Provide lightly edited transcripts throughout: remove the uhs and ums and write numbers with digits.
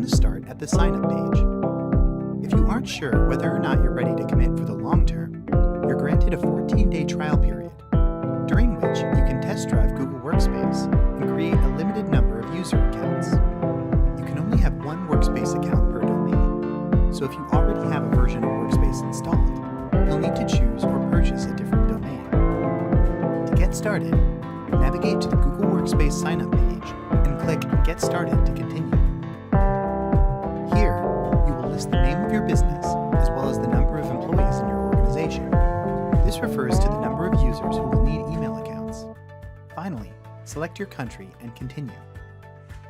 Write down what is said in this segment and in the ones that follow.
to start at the sign-up page. If you aren't sure whether or not you're ready to commit for the long term, you're granted a 14-day trial period, during which you can test drive Google Workspace and create a limited number of user accounts. You can only have one Workspace account per domain, so if you already have a version of Workspace installed, you'll need to choose or purchase a different domain. To get started, navigate to the Google Workspace sign-up page and click Get Started to continue. Here, you will list the name of your business as well as the number of employees in your organization. This refers to the number of users who will need email accounts. Finally, select your country and continue.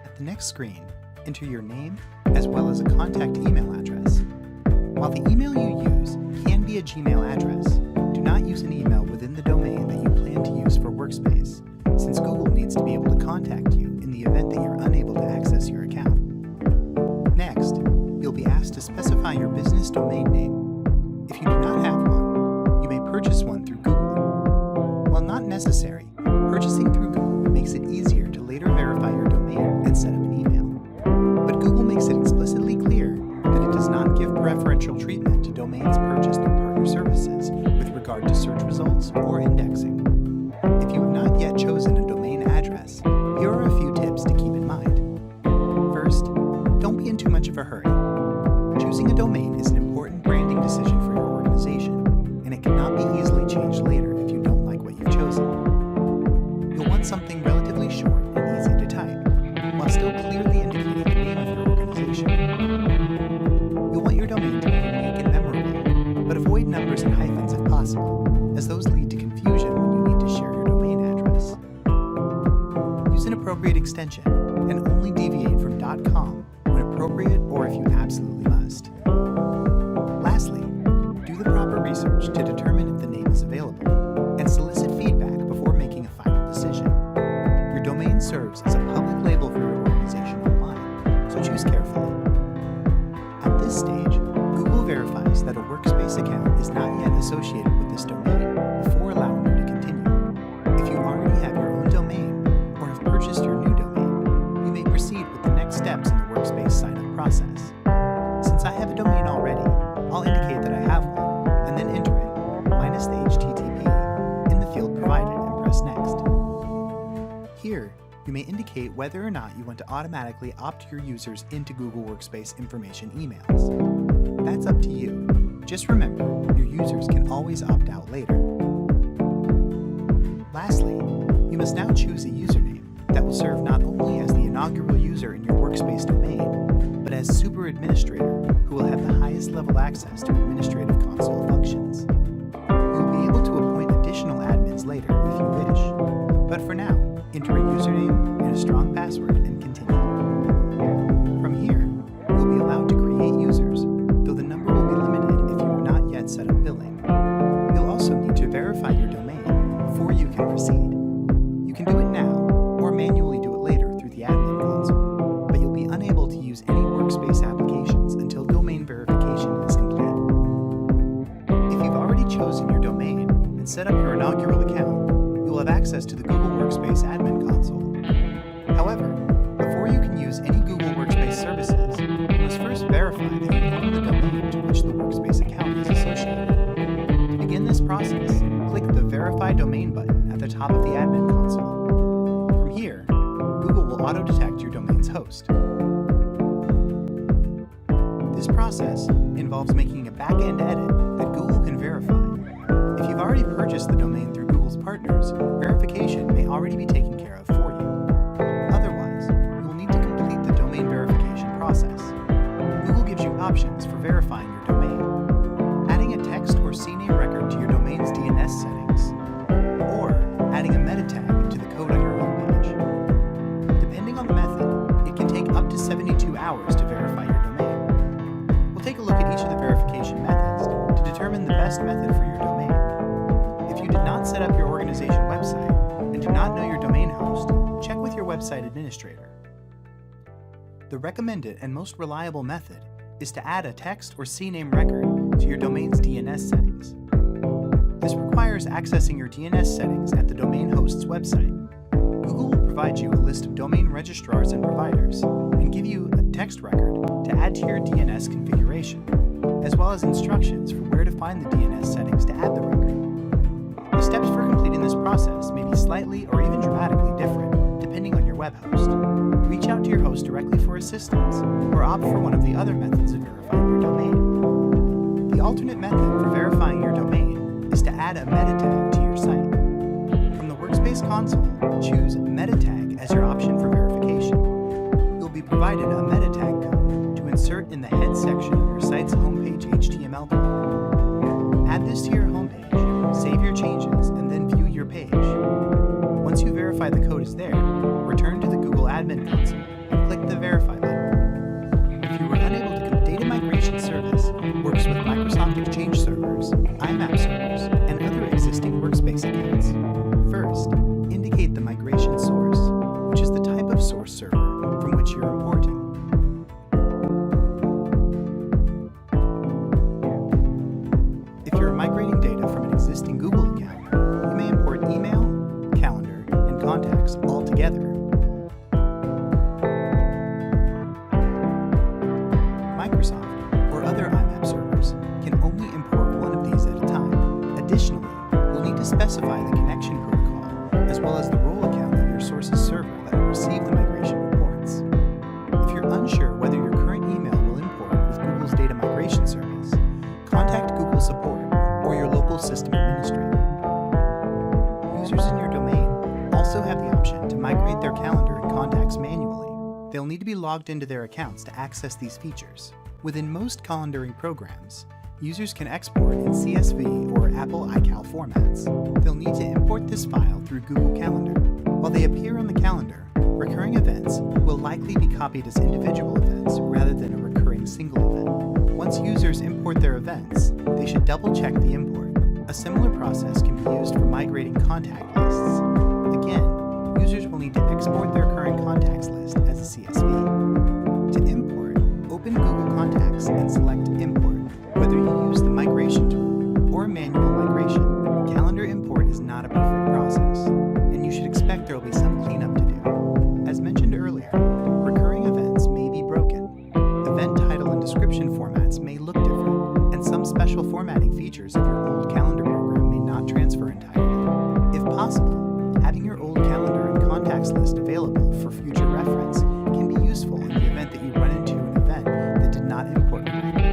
At the next screen, enter your name as well as a contact email address. While the email you use can be a Gmail address, do not use an email within the domain that you plan to use for Workspace, since Google needs to be able to contact you in the event that you're unable to access your account. Next, you'll be asked to specify your business domain name. If you do not have one, you may purchase one through Google. While not necessary, purchasing through Google makes it easier to later verify your domain and set up an email. But Google makes it explicitly clear that it does not give preferential treatment to domains purchased through partner services with regard to search results or indexing. If you have not yet chosen a domain address, here are a few tips to keep in mind. First, don't be in too much of a hurry. Choosing a domain is an important branding decision for your organization, and it cannot be easily changed later if you don't like what you've chosen. You'll want something relatively short and easy to type, while still clearly indicating the name of your organization. You'll want your domain to be unique and memorable, but avoid numbers and hyphens if possible, as those lead to confusion when you need to share your domain address. Use an appropriate extension, and only deviate from .com when appropriate or if you absolutely must. Lastly, do the proper research to determine if the name is available, and solicit feedback before making a final decision. Your domain serves as a public label for your organization online, so choose carefully. At this stage, Google verifies that a Workspace account is not yet associated with this domain before allowing you to continue. If you already have your own domain or have purchased your new domain, you may proceed with the next steps in the Workspace sign-up process. Since I have a domain already, I'll indicate that I have one and then enter it, minus the HTTP, in the field provided and press Next. Here, you may indicate whether or not you want to automatically opt your users into Google Workspace information emails. That's up to you. Just remember, your users can always opt out later. Lastly, you must now choose a username that will serve not only as the inaugural user in your Workspace domain, but as super administrator who will have the highest level access to administrative console functions. You'll be able to appoint additional admins later if you wish, but for now, enter a username and a strong password and continue. From here, you'll be allowed to create users, though the number will be limited if you have not yet set up billing. You'll also need to verify your domain before you can proceed. You can do it now, or manually do it later through the admin console, but you'll be unable to use any Workspace applications until domain verification is complete. If you've already chosen your domain and set up your inaugural account, you'll have access to the Google Workspace Admin console. However, before you can use any Google Workspace services, you must first verify that you own the domain to which the Workspace account is associated. To begin this process, click the Verify Domain button at the top of the Admin console. From here, Google will auto-detect your domain's host. This process involves making a back-end edit that Google can verify. If you've already purchased the domain through Google's partners, verification may already be taken care of for you. Otherwise, you will need to complete the domain verification process. Google gives you options for verifying your domain: adding a text or CNAME record to your domain's DNS settings, or adding a meta tag to the code on your homepage. Depending on the method, it can take up to 72 hours to verify your domain. We'll take a look at each of the verification methods to determine the best method for your domain. If you did not set up your organization website and do not know your domain host, check with your website administrator. The recommended and most reliable method is to add a text or CNAME record to your domain's DNS settings. This requires accessing your DNS settings at the domain host's website. Google will provide you a list of domain registrars and providers and give you a text record to add to your DNS configuration, as well as instructions for where to find the DNS settings to add the record. The steps for completing this process may be slightly or even dramatically different depending on your web host. Reach out to your host directly for assistance or opt for one of the other methods of verifying your domain. The alternate method for verifying your domain is to add a meta tag to your site. From the Workspace console, choose Meta Tag as your option for verification. You'll be provided a meta tag code to insert in the head section of your site's homepage HTML code. Add this to your homepage, save your changes, and then view your page. Once you verify the code is there, return to the Google Admin console and click the Verify button. If you were unable to data migration service works with Microsoft Exchange servers, IMAP servers, and other existing Workspace accounts. First, indicate the migration source, which is the type of source server from which you're importing. If you're migrating data from an existing Google account, you may import email, calendar, and contacts all together. Microsoft or other IMAP servers can only import one of these at a time. Additionally, you'll need to specify the connection protocol as well as the role account of your source's server that will receive the migration reports. If you're unsure whether your current email will import with Google's data migration service, contact Google Support or your local system administrator. Users in your domain also have the option to migrate their calendar and contacts manually. They'll need to be logged into their accounts to access these features. Within most calendaring programs, users can export in CSV or Apple iCal formats. They'll need to import this file through Google Calendar. While they appear on the calendar, recurring events will likely be copied as individual events rather than a recurring single event. Once users import their events, they should double-check the import. A similar process can be used for migrating contact lists. Again, users will need to export their current contacts list as a CSV. To import, open Google Contacts and select Import. Whether you use the migration tool or manual migration, calendar import is not a perfect process, and you should expect there will be some cleanup to do. As mentioned earlier, recurring events may be broken. Event title and description formats may look different, and some special formatting features of your old calendar program may not transfer entirely. If possible, having your old calendar and contacts list available for future reference can be useful in the event that you run into an event that did not import correctly.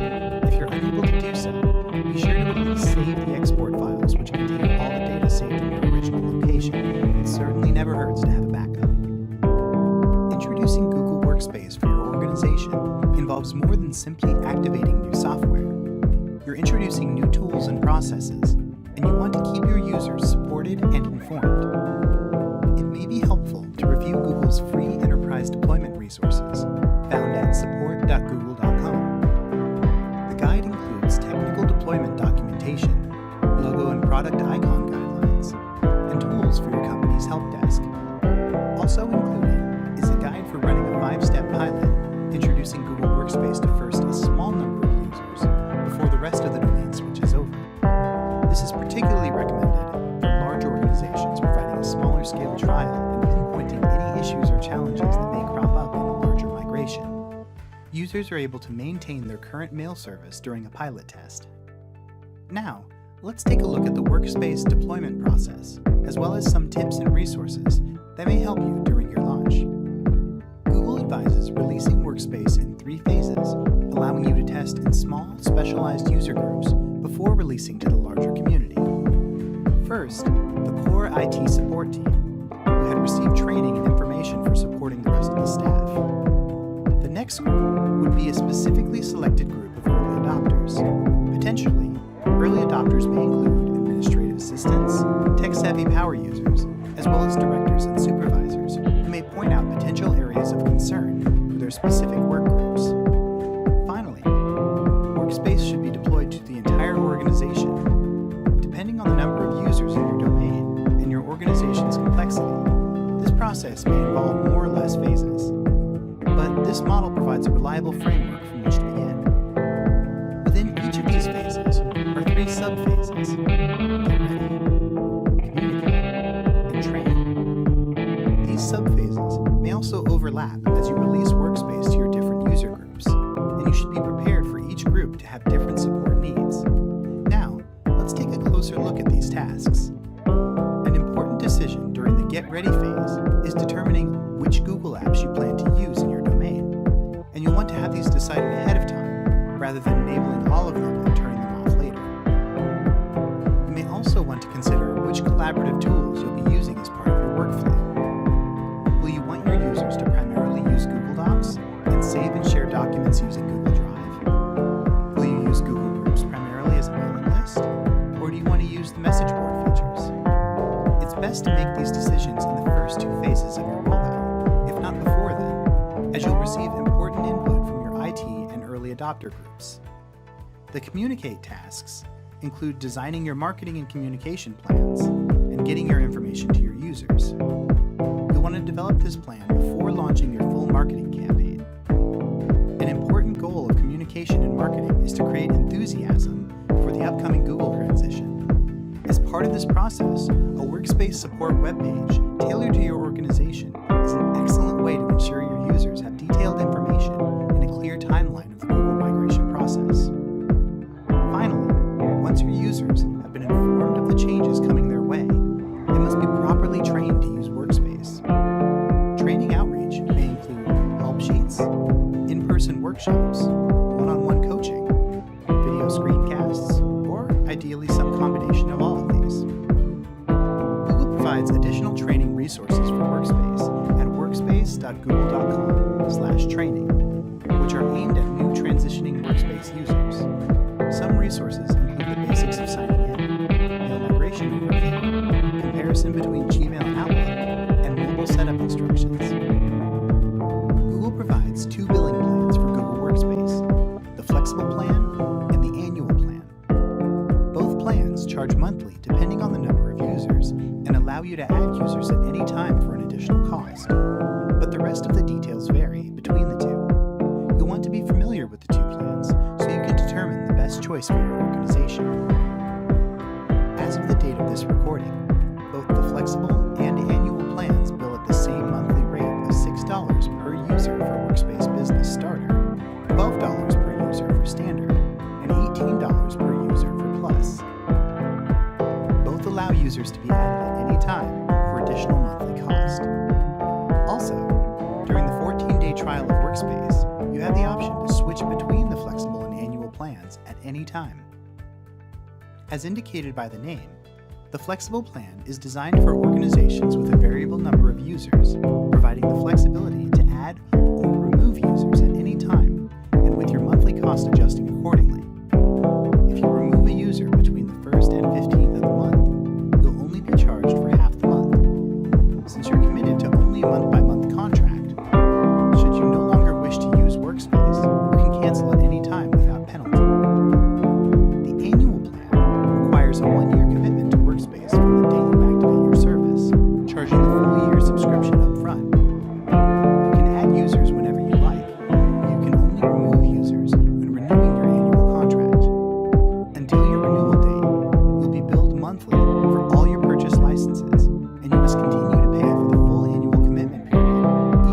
If you're unable to do so, be sure to at least save the export files which contain all the data saved in your original location. It certainly never hurts to have a backup. Introducing Google Workspace for your organization involves more than simply activating new software. You're introducing new tools and processes, and you want to keep your users supported and informed. It may be helpful to review Google's free enterprise deployment resources, found at support.google.com. The guide includes technical deployment documentation, logo and product icon guidelines, and tools for your company's help desk. Also included is a guide for running a 5-step pilot, introducing Google Workspace to first a small number of users before the rest of the domain switches over. This is particularly recommended for large organizations providing a smaller scale trial and pinpointing any issues or challenges that may crop up in a larger migration. Users are able to maintain their current mail service during a pilot test. Now, let's take a look at the Workspace deployment process, as well as some tips and resources that may help you during your launch. Google advises releasing Workspace in 3 phases, allowing you to test in small, specialized user groups before releasing to the larger community. First, the core IT support team, who had received training and information for supporting the rest of the staff. The next group would be a specifically selected group of early adopters. Potentially, early adopters may include administrative assistants, tech-savvy power users, as well as directors and supervisors who may point out potential areas of concern for their specific work groups. Finally, Workspace should be deployed to the entire organization. Depending on the number of users in your domain and your organization's complexity, this process may involve more or less phases. But this model provides a reliable framework from which to begin. Within each of these phases are 3 sub-phases: get ready, communicate, and train. These sub-phases may also overlap as you release Workspace to your different user and you should be prepared for each group to have different support needs. Now, let's take a closer look at these tasks. An important decision during the Get Ready phase is determining which Google apps you plan to use in your domain, and you'll want to have these decided ahead of time rather than enabling all of them and turning them off later. You may also want to consider which collaborative tools you'll be using as part of your workflow. Will you want your users to primarily use Google Docs and save and share documents using Google Drive? Will you use Google Groups primarily as a mailing list, or do you want to use the message board features? It's best to make these decisions in the first two phases of your rollout, if not before then, as you'll receive important input from your IT and early adopter groups. The Communicate tasks include designing your marketing and communication plans and getting your information to your users. You'll want to develop this plan before launching your full marketing campaign. An important goal of communication and marketing is to create enthusiasm for the upcoming Google transition. As part of this process, a Workspace support webpage tailored to your organization is an excellent way to ensure your users have detailed information and a clear timeline of the Google migration process. Finally, once your users have been informed of the changes coming their way, they must be properly trained to use Workspace. Training outreach may include help sheets, in-person workshops, one-on-one coaching, video screencasts, or ideally some combination of all of these. Google provides additional training resources for Workspace at workspace.google.com/training, which are aimed at new transitioning Workspace users. Some resources include the basics of signing in, mail migration overview, comparison between Gmail and Outlook, and mobile setup instructions. Google provides two billing plans for Google Workspace, the Flexible Plan and the Annual Plan. Both plans charge monthly depending on the number of users and allow you to add users at any time for an additional cost, but the rest of the details vary between the two. You'll want to be familiar with the two plans so you can determine the best choice for your organization. As of the date of this recording, both the Flexible and Annual plans bill at the same monthly rate of $6 per user for Workspace Business Starter, $12 per user for Standard, and $18 per user for Plus. Both allow users to be added at any time for additional monthly cost. Also, during the 14-day trial of Workspace, you have the option to switch between the Flexible and Annual plans at any time. As indicated by the name, the Flexible plan is designed for organizations with a variable number of users, providing the flexibility to add or remove users at any time, and with your monthly cost adjusting accordingly. If you remove a user between the 1st and 15th of the month, you'll only be charged for half the month. Since you're committed to only a month-by-month contract, should you no longer wish to use Workspace, you can cancel at any time without penalty. The Annual plan requires a 1-year commitment to Workspace from the day you activate your service, charging the full year subscription up front. You can add users whenever you like, but you can only remove users when renewing your annual contract. Until your renewal date, you'll be billed monthly for all your purchased licenses, and you must continue to pay for the full annual commitment period,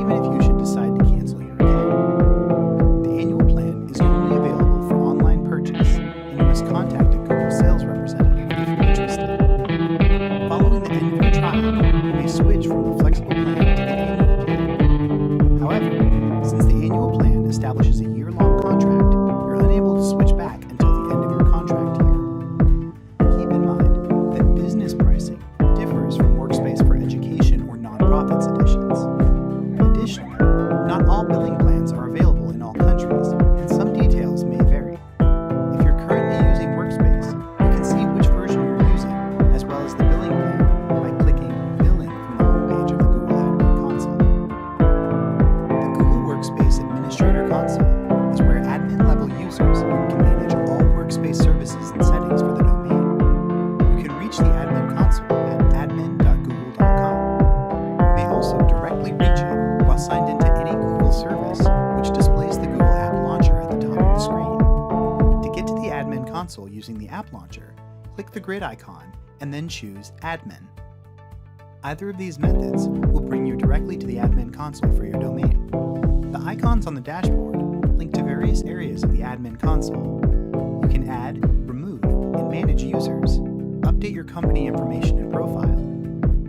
even if you should decide to cancel your account. The Annual plan is only available for online purchase, and you must contact a Google sales representative if you're interested. Following the end of your trial, you may switch from the Flexible plan to the Annual plan. However, since the Annual plan establishes a year-long contract, you're unable to switch back until the end of your contract year. Keep in mind that business pricing differs from Workspace for Education or Nonprofits editions. Additionally, not all billing plans are available in all countries, and some details may vary. If you're currently using Workspace, you can see which version you're using, as well as the billing plan, by clicking Billing from the homepage of the Google Admin Console. The Google Workspace Administrator Console is where admin-level users can manage all Workspace services and settings for the domain. You can reach the Admin Console at admin.google.com. You may also directly reach it while signed into any Google service, which displays the Google App Launcher at the top of the screen. To get to the Admin Console using the App Launcher, click the grid icon and then choose Admin. Either of these methods will bring you directly to the Admin Console for your domain. The icons on the dashboard link link to various areas of the admin console. You can add, remove, and manage users, update your company information and profile,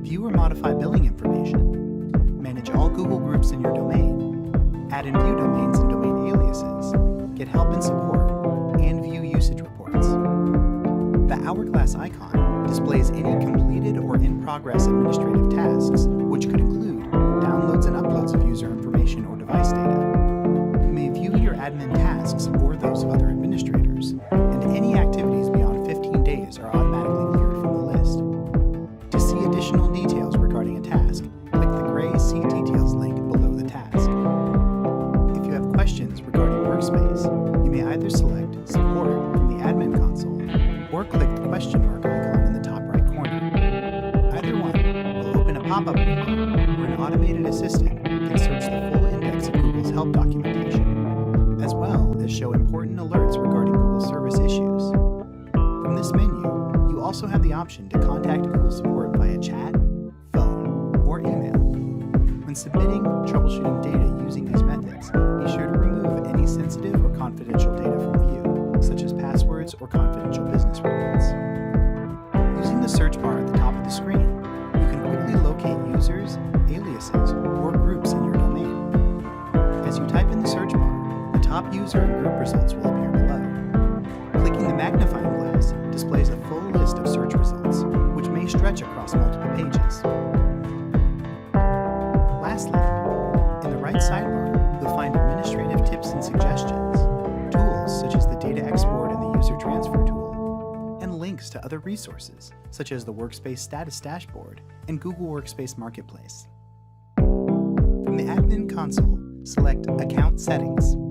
view or modify billing information, manage all Google groups in your domain, add and view domains and domain aliases, get help and support, and view usage reports. The hourglass icon displays any completed or in-progress administrative tasks, which could include downloads and uploads of user information or device data. You may view your admin tasks or those of other administrators, and any activities beyond 15 days are automatically cleared from the list. To see additional details regarding a task, click the gray See Details link below the task. If you have questions regarding Workspace, you may either select Support from the Admin Console or click the question mark icon in the top right corner. Either one will open a pop-up window where an automated assistant can search the full index of Google's help documentation, as well as show important alerts regarding Google service issues. From this menu, you also have the option to contact Google support via chat, phone, or email. When submitting, troubleshooting data using these methods, be sure to remove any sensitive or confidential data from view, such as passwords or confidential business records. Using the search bar at the top of the screen, you can quickly locate users, aliases, or groups in your domain. As you type in the search bar, the top user and group results will appear below. Clicking the magnifying glass displays a full list of search results, which may stretch across multiple pages. Lastly, in the right sidebar, you'll find administrative tips and suggestions, tools such as the data export and the user transfer tool, and links to other resources such as the Workspace Status Dashboard and Google Workspace Marketplace. From the Admin Console, select Account Settings.